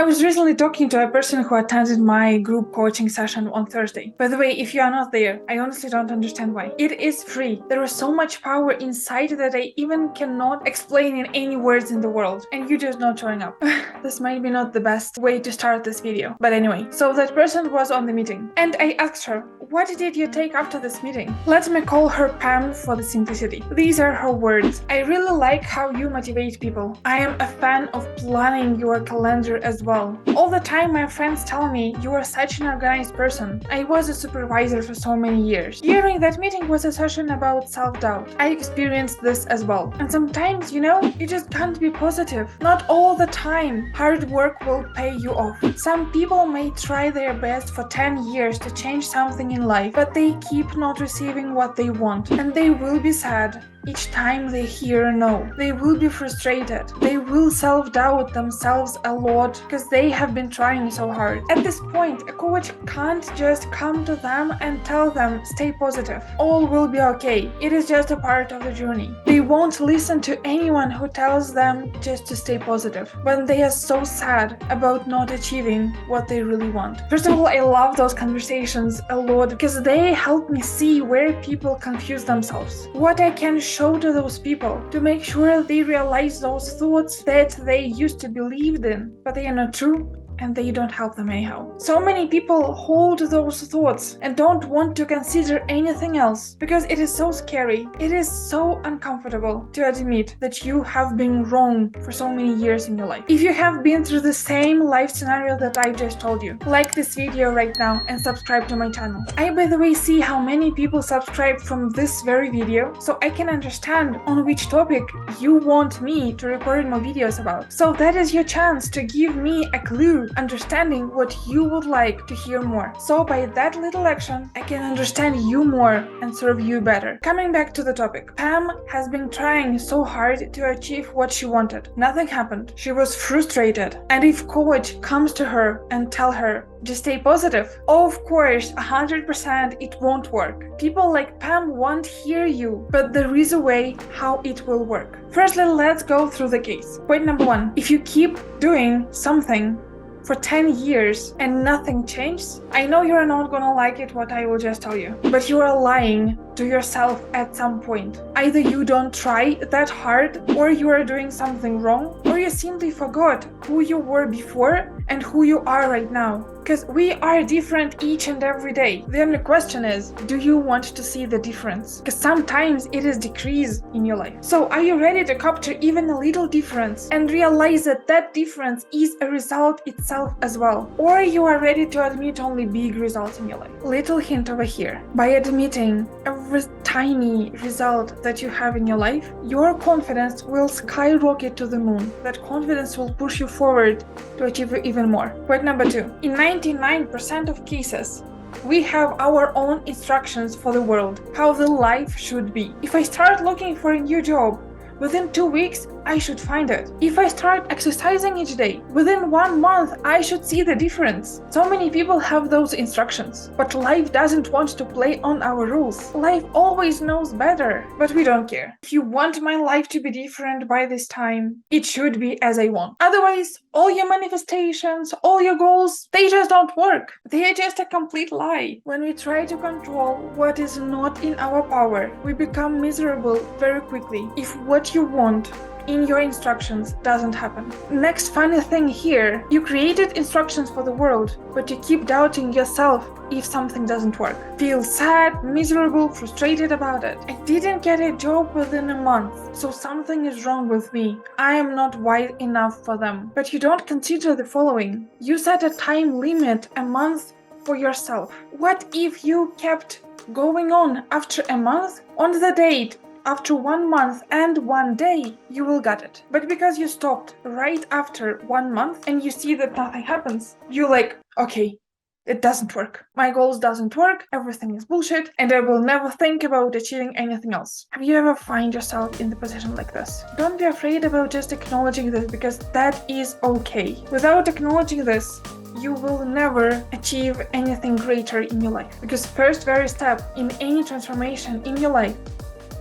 I was recently talking to a person who attended my group coaching session on Thursday. By the way, if you are not there, I honestly don't understand why. It is free. There is so much power inside that I even cannot explain in any words in the world. And you just not showing up. This might be not the best way to start this video. But anyway, so that person was on the meeting. And I asked her, what did you take after this meeting? Let me call her Pam for the simplicity. These are her words. I really like how you motivate people. I am a fan of planning your calendar as well. All the time my friends tell me you are such an organized person. I was a supervisor for so many years. During that meeting was a session about self-doubt. I experienced this as well. And sometimes, you just can't be positive. Not all the time. Hard work will pay you off. Some people may try their best for 10 years to change something in life, but they keep not receiving what they want. And they will be sad each time they hear a no. They will be frustrated. They will self-doubt themselves a lot because they have been trying so hard. At this point, a coach can't just come to them and tell them, stay positive. All will be okay. It is just a part of the journey. They won't listen to anyone who tells them just to stay positive when they are so sad about not achieving what they really want. First of all, I love those conversations a lot because they help me see where people confuse themselves. What I can show to those people to make sure they realize those thoughts that they used to believe in, but they are not true and they don't help them anyhow. So many people hold those thoughts and don't want to consider anything else because it is so scary. It is so uncomfortable to admit that you have been wrong for so many years in your life. If you have been through the same life scenario that I just told you, like this video right now and subscribe to my channel. I, by the way, see how many people subscribe from this very video, so I can understand on which topic you want me to record more videos about. So that is your chance to give me a clue, understanding what you would like to hear more. So by that little action, I can understand you more and serve you better. Coming back to the topic, Pam has been trying so hard to achieve what she wanted. Nothing happened. She was frustrated. And if coach comes to her and tell her, just stay positive, of course, 100% it won't work. People like Pam won't hear you, but there is a way how it will work. Firstly, let's go through the case. Point number 1. If you keep doing something for 10 years and nothing changes, I know you're not gonna like it what I will just tell you, but you are lying to yourself at some point. Either you don't try that hard, or you are doing something wrong, or you simply forgot who you were before and who you are right now. Because we are different each and every day. The only question is, do you want to see the difference? Because sometimes it is decrease in your life. So are you ready to capture even a little difference and realize that that difference is a result itself as well? Or you are ready to admit only big results in your life? Little hint over here. By admitting every tiny result that you have in your life, your confidence will skyrocket to the moon. That confidence will push you forward to achieve even more. Point number 2. In 99% of cases, we have our own instructions for the world, how the life should be. If I start looking for a new job, within 2 weeks, I should find it. If I start exercising each day, within 1 month, I should see the difference. So many people have those instructions, but life doesn't want to play on our rules. Life always knows better, but we don't care. If you want my life to be different by this time, it should be as I want. Otherwise, all your manifestations, all your goals, they just don't work. They are just a complete lie. When we try to control what is not in our power, we become miserable very quickly. If what you want in your instructions doesn't happen. Next funny thing here, you created instructions for the world, but you keep doubting yourself if something doesn't work. Feel sad, miserable, frustrated about it. I didn't get a job within a month, so something is wrong with me. I am not wise enough for them. But you don't consider the following. You set a time limit, a month, for yourself. What if you kept going on after a month? On the date, after 1 month and 1 day, you will get it. But because you stopped right after 1 month and you see that nothing happens, you're like, okay, it doesn't work. My goals doesn't work, everything is bullshit, and I will never think about achieving anything else. Have you ever find yourself in the position like this? Don't be afraid about just acknowledging this, because that is okay. Without acknowledging this, you will never achieve anything greater in your life. Because first very step in any transformation in your life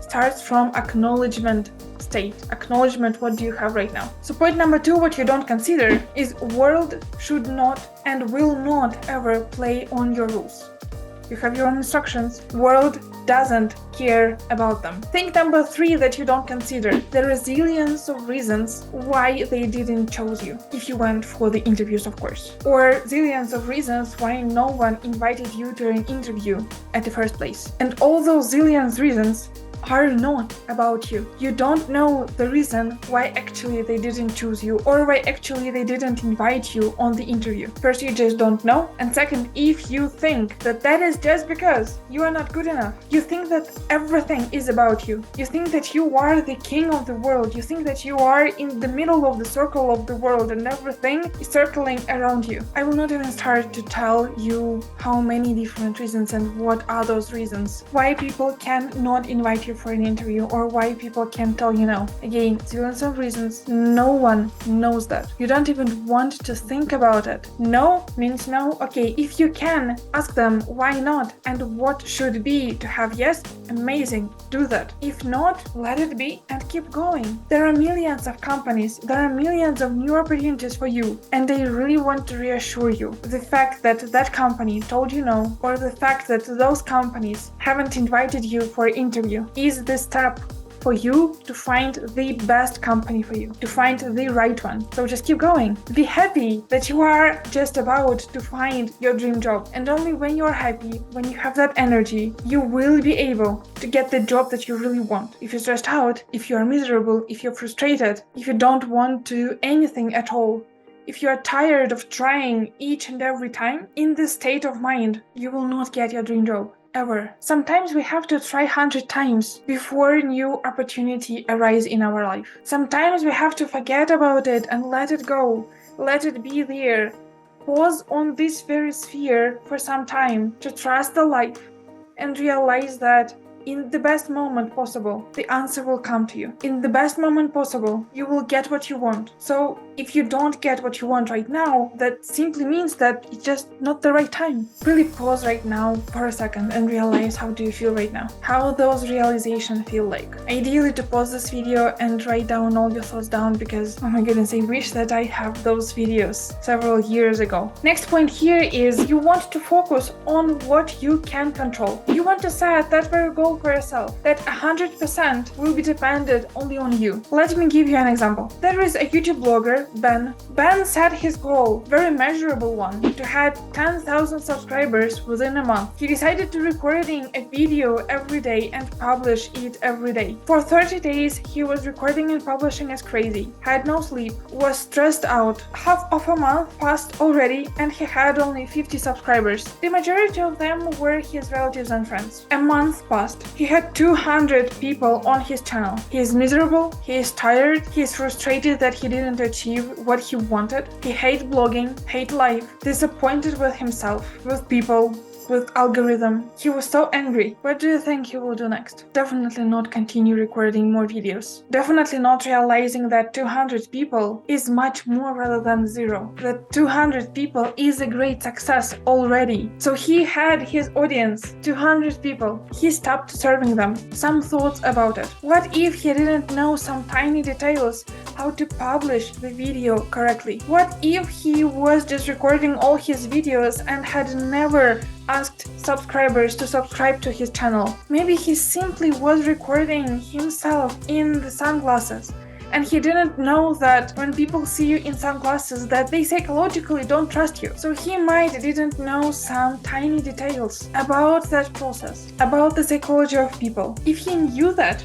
starts from acknowledgement state, acknowledgement, what do you have right now. So point number 2, what you don't consider is world should not and will not ever play on your rules. You have your own instructions. World doesn't care about them. Thing number 3 that you don't consider, the resilience of reasons why they didn't choose you, if you went for the interviews, of course. Or zillions of reasons why no one invited you to an interview at the first place. And all those zillions reasons are not about you. You don't know the reason why actually they didn't choose you or why actually they didn't invite you on the interview. First, you just don't know. And second, if you think that that is just because you are not good enough, you think that everything is about you. You think that you are the king of the world. You think that you are in the middle of the circle of the world and everything is circling around you. I will not even start to tell you how many different reasons and what are those reasons. Why people cannot invite you for an interview or why people can tell you no. Again, zillions of reasons. No one knows that. You don't even want to think about it. No means no. Okay, if you can, ask them why not and what should be to have yes, amazing, do that. If not, let it be and keep going. There are millions of companies, there are millions of new opportunities for you, and they really want to reassure you. The fact that that company told you no, or the fact that those companies haven't invited you for an interview is the step for you to find the best company for you, to find the right one. So just keep going. Be happy that you are just about to find your dream job. And only when you're happy, when you have that energy, you will be able to get the job that you really want. If you're stressed out, if you're miserable, if you're frustrated, if you don't want to do anything at all, if you are tired of trying each and every time, in this state of mind, you will not get your dream job. Ever. Sometimes we have to try 100 times before a new opportunity arises in our life. Sometimes we have to forget about it and let it go. Let it be there. Pause on this very sphere for some time to trust the life and realize that in the best moment possible, the answer will come to you. In the best moment possible, you will get what you want. So if you don't get what you want right now, that simply means that it's just not the right time. Really pause right now for a second and realize how do you feel right now? How those realizations feel like. Ideally to pause this video and write down all your thoughts down because, oh my goodness, I wish that I have those videos several years ago. Next point here is you want to focus on what you can control. You want to set that very goal for yourself, that 100% will be dependent only on you. Let me give you an example. There is a YouTube blogger, Ben. Ben set his goal, very measurable one, to have 10,000 subscribers within a month. He decided to recording a video every day and publish it every day. For 30 days, he was recording and publishing as crazy, had no sleep, was stressed out. Half of a month passed already and he had only 50 subscribers. The majority of them were his relatives and friends. A month passed. He had 200 people on his channel. He is miserable, he is tired, he is frustrated that he didn't achieve what he wanted. He hates blogging, hates life, disappointed with himself, with people, with algorithm. He was so angry. What do you think he will do next? Definitely not continue recording more videos. Definitely not realizing that 200 people is much more rather than 0. That 200 people is a great success already. So he had his audience, 200 people. He stopped serving them. Some thoughts about it. What if he didn't know some tiny details how to publish the video correctly? What if he was just recording all his videos and had never asked subscribers to subscribe to his channel? Maybe he simply was recording himself in the sunglasses and he didn't know that when people see you in sunglasses that they psychologically don't trust you. So he might didn't know some tiny details about that process, about the psychology of people. If he knew that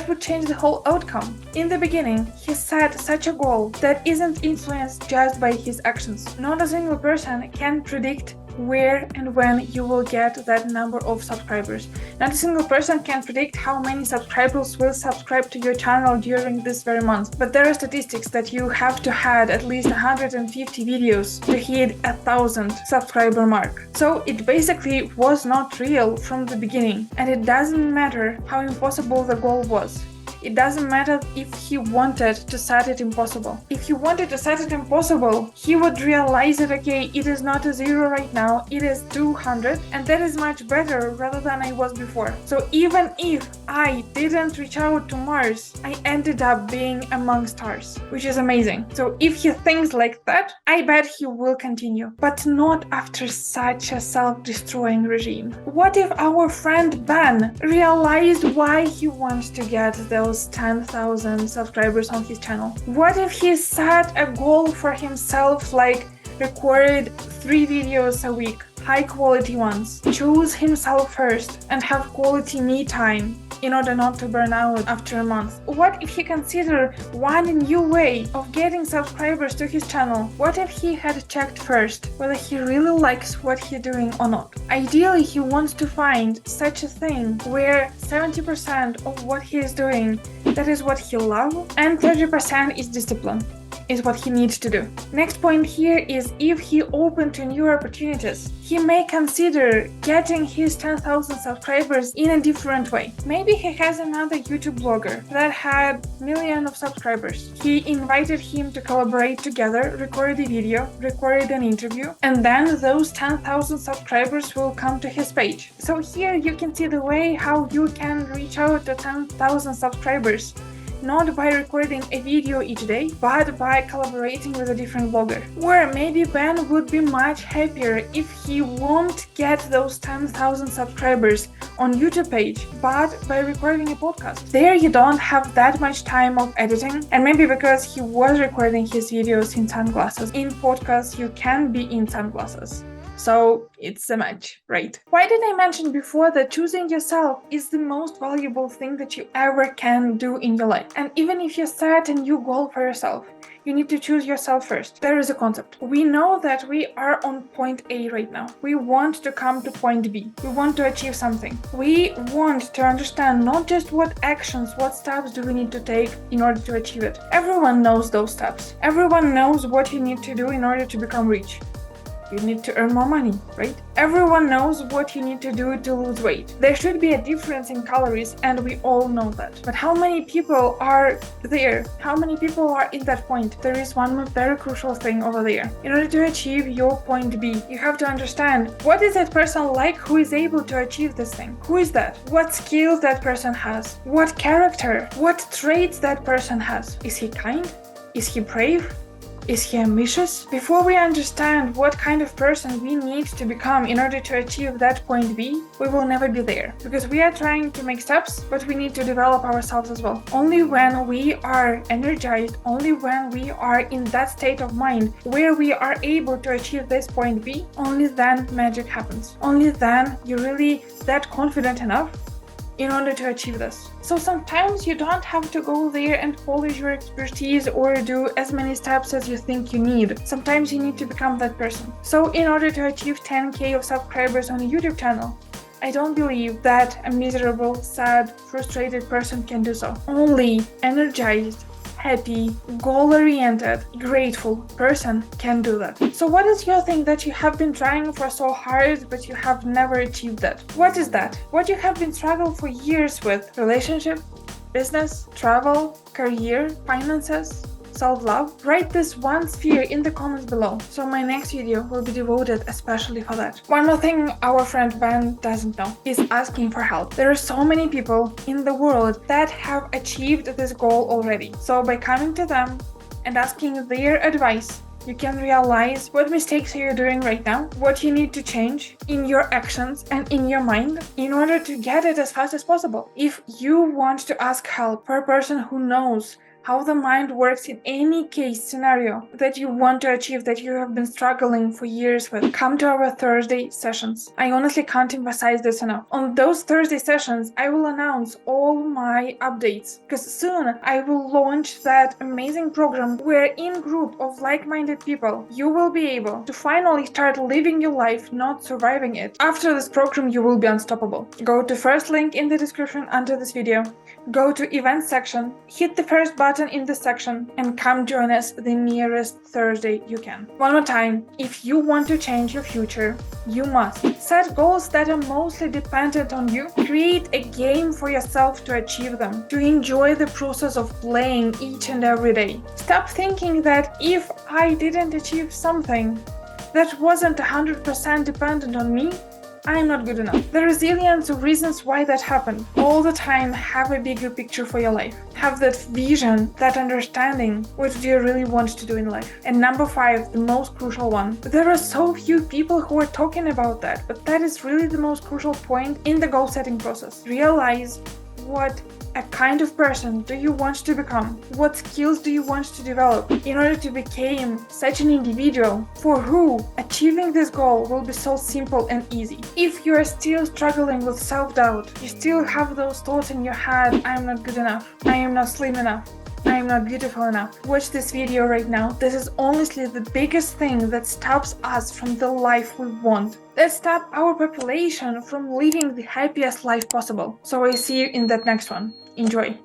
would change the whole outcome. In the beginning, he set such a goal that isn't influenced just by his actions. Not a single person can predict where and when you will get that number of subscribers. Not a single person can predict how many subscribers will subscribe to your channel during this very month. But there are statistics that you have to have at least 150 videos to hit 1,000 subscriber mark. So it basically was not real from the beginning. And it doesn't matter how impossible the goal was. It doesn't matter if he wanted to set it impossible. If he wanted to set it impossible, he would realize that, okay, it is not a 0 right now, it is 200, and that is much better rather than I was before. So even if I didn't reach out to Mars, I ended up being among stars, which is amazing. So if he thinks like that, I bet he will continue, but not after such a self-destroying regime. What if our friend Ben realized why he wants to get those 10,000 subscribers on his channel? What if he set a goal for himself, like record 3 videos a week, high quality ones, choose himself first, and have quality me time in order not to burn out after a month? What if he considered one new way of getting subscribers to his channel? What if he had checked first whether he really likes what he's doing or not? Ideally, he wants to find such a thing where 70% of what he is doing, that is what he loves, and 30% is discipline, is what he needs to do. Next point here is if he open to new opportunities, he may consider getting his 10,000 subscribers in a different way. Maybe he has another YouTube blogger that had millions of subscribers. He invited him to collaborate together, record a video, record an interview, and then those 10,000 subscribers will come to his page. So here you can see the way how you can reach out to 10,000 subscribers. Not by recording a video each day, but by collaborating with a different blogger. Or maybe Ben would be much happier if he won't get those 10,000 subscribers on YouTube page, but by recording a podcast. There you don't have that much time of editing, and maybe because he was recording his videos in sunglasses. In podcasts, you can be in sunglasses. So it's a match, right? Why did I mention before that choosing yourself is the most valuable thing that you ever can do in your life? And even if you set a new goal for yourself, you need to choose yourself first. There is a concept. We know that we are on point A right now. We want to come to point B. We want to achieve something. We want to understand not just what actions, what steps do we need to take in order to achieve it. Everyone knows those steps. Everyone knows what you need to do in order to become rich. You need to earn more money, right? Everyone knows what you need to do to lose weight. There should be a difference in calories, and we all know that. But how many people are there? How many people are in that point? There is one very crucial thing over there. In order to achieve your point B, you have to understand what is that person like who is able to achieve this thing? Who is that? What skills that person has? What character? What traits that person has? Is he kind? Is he brave? Is he ambitious? Before we understand what kind of person we need to become in order to achieve that point B, we will never be there. Because we are trying to make steps, but we need to develop ourselves as well. Only when we are energized, only when we are in that state of mind where we are able to achieve this point B, only then magic happens. Only then you're really that confident enough in order to achieve this. So sometimes you don't have to go there and polish your expertise or do as many steps as you think you need. Sometimes you need to become that person. So in order to achieve 10k of subscribers on a YouTube channel, I don't believe that a miserable, sad, frustrated person can do so. Only energized, happy, goal-oriented, grateful person can do that. So what is your thing that you have been trying for so hard but you have never achieved that? What is that? What you have been struggling for years with? Relationship, business, travel, career, finances, self-love? Write this one sphere in the comments below, so my next video will be devoted especially for that. One more thing our friend Ben doesn't know is asking for help. There are so many people in the world that have achieved this goal already. So by coming to them and asking their advice, you can realize what mistakes you're doing right now, what you need to change in your actions and in your mind in order to get it as fast as possible. If you want to ask help for a person who knows how the mind works in any case scenario that you want to achieve, that you have been struggling for years with, come to our Thursday sessions. I honestly can't emphasize this enough. On those Thursday sessions, I will announce all my updates, because soon I will launch that amazing program where in group of like-minded people, you will be able to finally start living your life, not surviving it. After this program, you will be unstoppable. Go to first link in the description under this video, go to events section, hit the first button button in the section and come join us the nearest Thursday you can. One more time, if you want to change your future, you must set goals that are mostly dependent on you, create a game for yourself to achieve them, to enjoy the process of playing each and every day. Stop thinking that if I didn't achieve something that wasn't 100% dependent on me, I'm not good enough. The resilience of reasons why that happened. All the time, have a bigger picture for your life. Have that vision, that understanding, what do you really want to do in life. And number 5, the most crucial one. There are so few people who are talking about that, but that is really the most crucial point in the goal setting process. Realize what a kind of person do you want to become? What skills do you want to develop in order to become such an individual for who achieving this goal will be so simple and easy? If you are still struggling with self-doubt, you still have those thoughts in your head, I am not good enough, I am not slim enough, I am not beautiful enough. Watch this video right now. This is honestly the biggest thing that stops us from the life we want. That stops our population from living the happiest life possible. So I see you in that next one. Enjoy.